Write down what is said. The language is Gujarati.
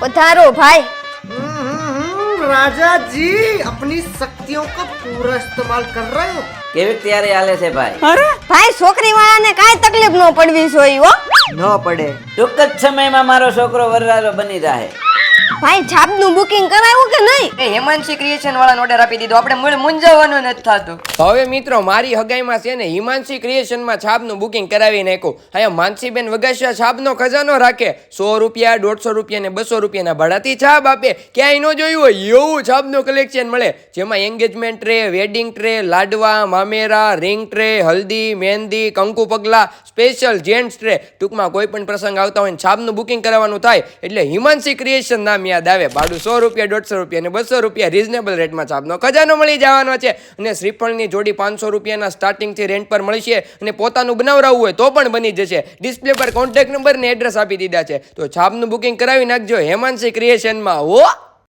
पधारो भाई। राजा जी अपनी शक्तियों का पूरा इस्तेमाल कर रहे हो। કેવી તૈયારી હાલે છે ભાઈ? भाई छोकरी वाला ने काई तकलीफ न पड़वी सोई हो। न पड़े ટૂંક જ સમયમાં મારો છોકરો વરરાજો બની જાહે। भाई छाप નું બુકિંગ કરાવ્યું કે નહીં? એ હિમાંશી ક્રિએશન વાળાને ઓર્ડર આપી દીધો, આપણે મૂળ મૂંઝાવાનું નથી થતું। હવે મિત્રો મારી હગાઈમાં છે ને હિમાંશી ક્રિએશનમાં છાપનું બુકિંગ કરાવી નાખ્યું। અહીંયા માનસીબેન વગાસિયા છાપનો ખજાનો રાખે। 100 રૂપિયા, 150 રૂપિયા ને 200 રૂપિયાના ભાડાથી છાપ આપે। ક્યાંય ન જોયું હોય એવું છાપનું કલેક્શન મળે, જેમાં એન્ગેજમેન્ટ ટ્રે, વેડિંગ ટ્રે, લાડવા, મામેરા, રિંગ ટ્રે, હલ્દી, મહેંદી, કંકુ પગલા, સ્પેશિયલ જેન્ટ્સ ટ્રે, ટૂંકમાં કોઈ પણ પ્રસંગ આવતા હોય ને છાપનું બુકિંગ કરાવવાનું થાય એટલે હિમાંશી ક્રિએશન નામ યાદ આવે। ભાડું 100 રૂપિયા, 150 રૂપિયા ને 200 રૂપિયા રીઝનેબલ રેટમાં છાપનો ખજાનો મળી જવાનો છે। અને શ્રીફળની જોડી 500 રૂપિયાના સ્ટાર્ટિંગથી રેન્ટ પર મળશે અને પોતાનું બનાવરાવું હોય તો પણ બની જશે। ડિસ્પ્લે પર કોન્ટેક્ટ નંબર ને એડ્રેસ આપી દીધા છે, તો છાપનું બુકિંગ કરાવી નાખજો હિમાંશી ક્રિએશનમાં હો।